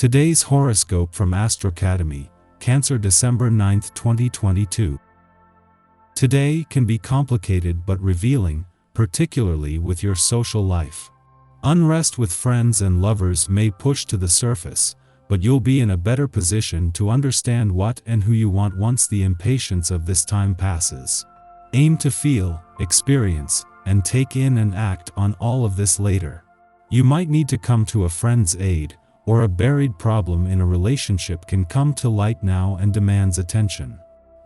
Today's horoscope from Astrocademy, Cancer, December 9, 2022. Today can be complicated but revealing, particularly with your social life. Unrest with friends and lovers may push to the surface, but you'll be in a better position to understand what and who you want once the impatience of this time passes. Aim to feel, experience, and take in and act on all of this later. You might need to come to a friend's aid, or a buried problem in a relationship can come to light now and demands attention.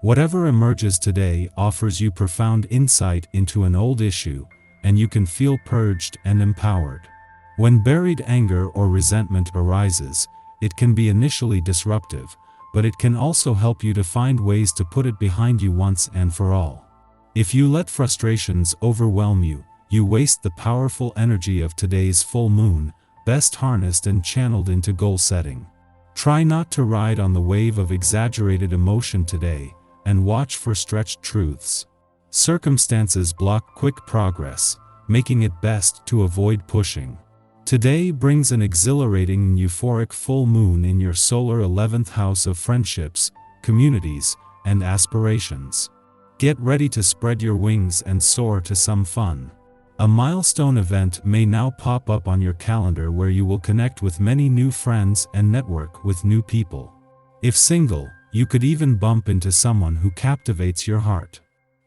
Whatever emerges today offers you profound insight into an old issue, and you can feel purged and empowered. When buried anger or resentment arises, it can be initially disruptive, but it can also help you to find ways to put it behind you once and for all. If you let frustrations overwhelm you, you waste the powerful energy of today's full moon, best harnessed and channeled into goal setting. Try not to ride on the wave of exaggerated emotion today, and watch for stretched truths. Circumstances block quick progress, making it best to avoid pushing. Today brings an exhilarating and euphoric full moon in your solar 11th house of friendships, communities, and aspirations. Get ready to spread your wings and soar to some fun. A milestone event may now pop up on your calendar where you will connect with many new friends and network with new people. If single, you could even bump into someone who captivates your heart.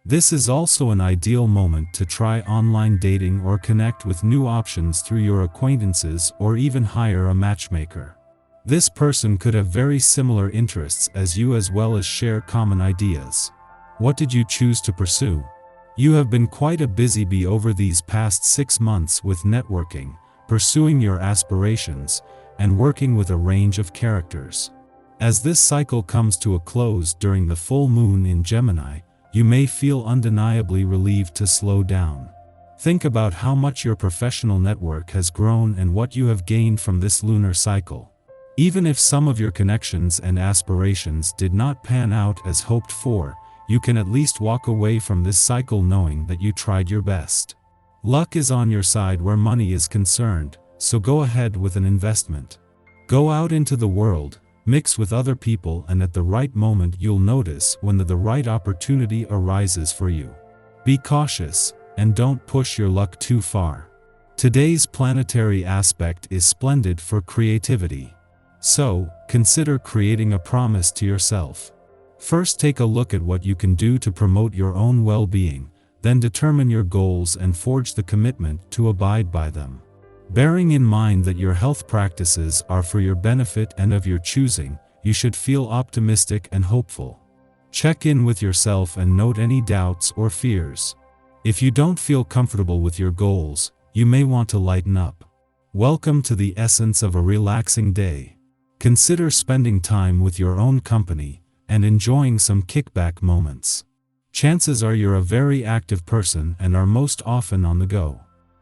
This is also an ideal moment to try online dating or connect with new options through your acquaintances or even hire a matchmaker. This person could have very similar interests as you as well as share common ideas. What did you choose to pursue? You have been quite a busy bee over these past 6 months with networking, pursuing your aspirations, and working with a range of characters. As this cycle comes to a close during the full moon in Gemini, you may feel undeniably relieved to slow down. Think about how much your professional network has grown and what you have gained from this lunar cycle. Even if some of your connections and aspirations did not pan out as hoped for, you can at least walk away from this cycle knowing that you tried your best. Luck is on your side where money is concerned, so go ahead with an investment. Go out into the world, mix with other people, and at the right moment you'll notice when the right opportunity arises for you. Be cautious, and don't push your luck too far. Today's planetary aspect is splendid for creativity. So, consider creating a promise to yourself. First, take a look at what you can do to promote your own well-being, then determine your goals and forge the commitment to abide by them. Bearing in mind that your health practices are for your benefit and of your choosing, you should feel optimistic and hopeful. Check in with yourself and note any doubts or fears. If you don't feel comfortable with your goals, you may want to lighten up. Welcome to the essence of a relaxing day. Consider spending time with your own company and enjoying some kickback moments. Chances are you're a very active person and are most often on the go.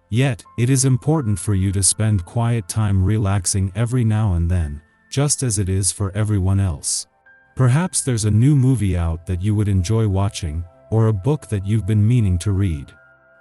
Yet, it is important for you to spend quiet time relaxing every now and then, just as it is for everyone else. Perhaps there's a new movie out that you would enjoy watching, or a book that you've been meaning to read.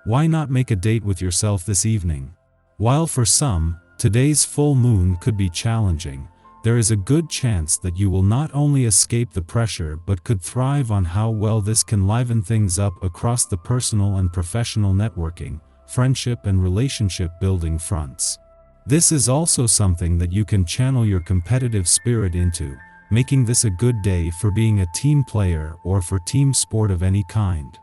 Why not make a date with yourself this evening? While for some, today's full moon could be challenging, there is a good chance that you will not only escape the pressure but could thrive on how well this can liven things up across the personal and professional networking, friendship and relationship building fronts. This is also something that you can channel your competitive spirit into, making this a good day for being a team player or for team sport of any kind.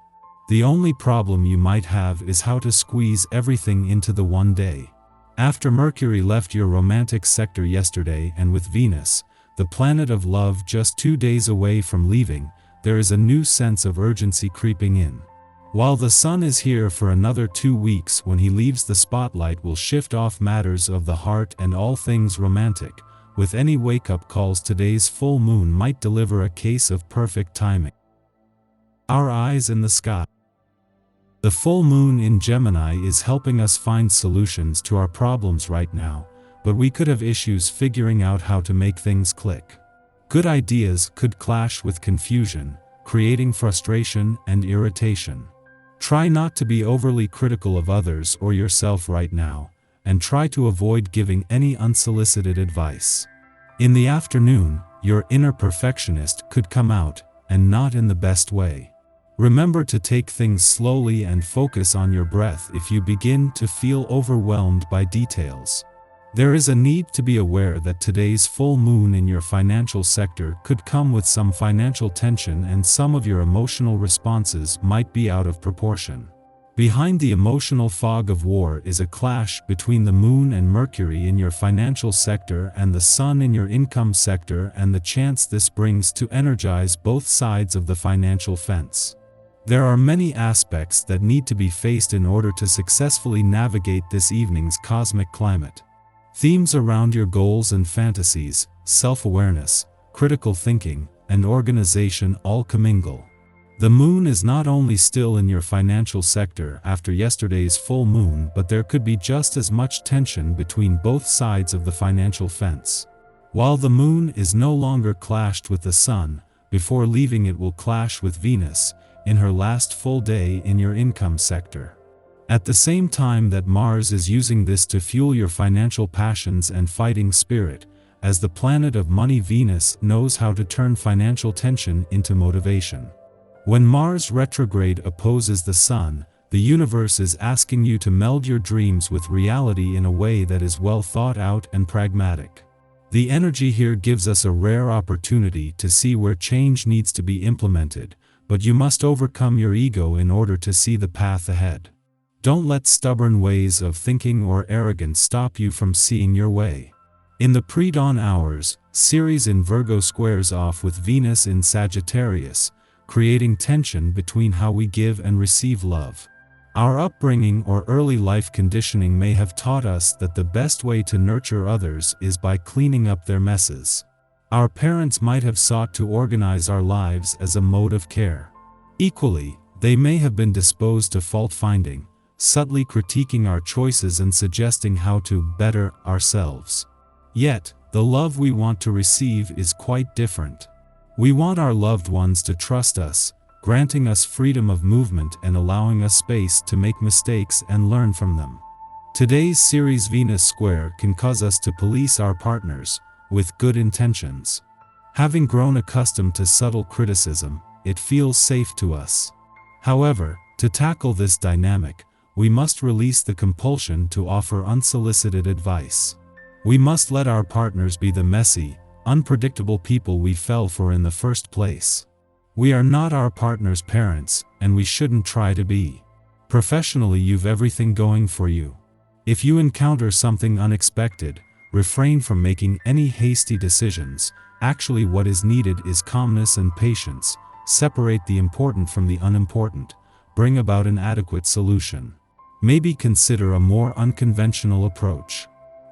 The only problem you might have is how to squeeze everything into the one day. After Mercury left your romantic sector yesterday and with Venus, the planet of love, just 2 days away from leaving, there is a new sense of urgency creeping in. While the Sun is here for another 2 weeks, when he leaves the spotlight will shift off matters of the heart and all things romantic. With any wake-up calls, today's full moon might deliver a case of perfect timing. Our eyes in the sky. The full moon in Gemini is helping us find solutions to our problems right now, but we could have issues figuring out how to make things click. Good ideas could clash with confusion, creating frustration and irritation. Try not to be overly critical of others or yourself right now, and try to avoid giving any unsolicited advice. In the afternoon, your inner perfectionist could come out, and not in the best way. Remember to take things slowly and focus on your breath if you begin to feel overwhelmed by details. There is a need to be aware that today's full moon in your financial sector could come with some financial tension, and some of your emotional responses might be out of proportion. Behind the emotional fog of war is a clash between the moon and Mercury in your financial sector and the sun in your income sector, and the chance this brings to energize both sides of the financial fence. There are many aspects that need to be faced in order to successfully navigate this evening's cosmic climate. Themes around your goals and fantasies, self-awareness, critical thinking, and organization all commingle. The moon is not only still in your financial sector after yesterday's full moon, but there could be just as much tension between both sides of the financial fence. While the moon is no longer clashed with the sun, before leaving it will clash with Venus, in her last full day in your income sector. At the same time that Mars is using this to fuel your financial passions and fighting spirit, as the planet of money, Venus knows how to turn financial tension into motivation. When Mars retrograde opposes the Sun, the universe is asking you to meld your dreams with reality in a way that is well thought out and pragmatic. The energy here gives us a rare opportunity to see where change needs to be implemented, but you must overcome your ego in order to see the path ahead. Don't let stubborn ways of thinking or arrogance stop you from seeing your way. In the pre-dawn hours, Ceres in Virgo squares off with Venus in Sagittarius, creating tension between how we give and receive love. Our upbringing or early life conditioning may have taught us that the best way to nurture others is by cleaning up their messes. Our parents might have sought to organize our lives as a mode of care. Equally, they may have been disposed to fault-finding, subtly critiquing our choices and suggesting how to better ourselves. Yet, the love we want to receive is quite different. We want our loved ones to trust us, granting us freedom of movement and allowing us space to make mistakes and learn from them. Today's Ceres-Venus square can cause us to police our partners, with good intentions. Having grown accustomed to subtle criticism, it feels safe to us. However, to tackle this dynamic, we must release the compulsion to offer unsolicited advice. We must let our partners be the messy, unpredictable people we fell for in the first place. We are not our partner's parents, and we shouldn't try to be. Professionally, you've everything going for you. If you encounter something unexpected, refrain from making any hasty decisions. Actually, what is needed is calmness and patience. Separate the important from the unimportant. Bring about an adequate solution. Maybe consider a more unconventional approach.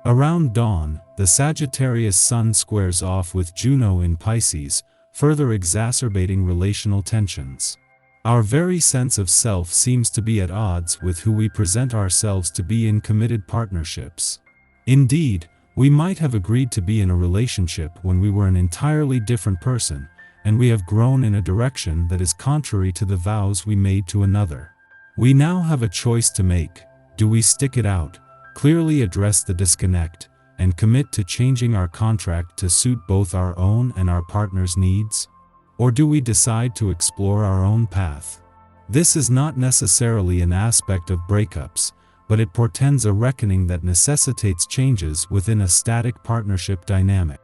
Around dawn, the Sagittarius Sun squares off with Juno in Pisces, further exacerbating relational tensions. Our very sense of self seems to be at odds with who we present ourselves to be in committed partnerships. Indeed, we might have agreed to be in a relationship when we were an entirely different person, and we have grown in a direction that is contrary to the vows we made to another. We now have a choice to make. Do we stick it out, clearly address the disconnect, and commit to changing our contract to suit both our own and our partner's needs? Or do we decide to explore our own path? This is not necessarily an aspect of breakups, but it portends a reckoning that necessitates changes within a static partnership dynamic.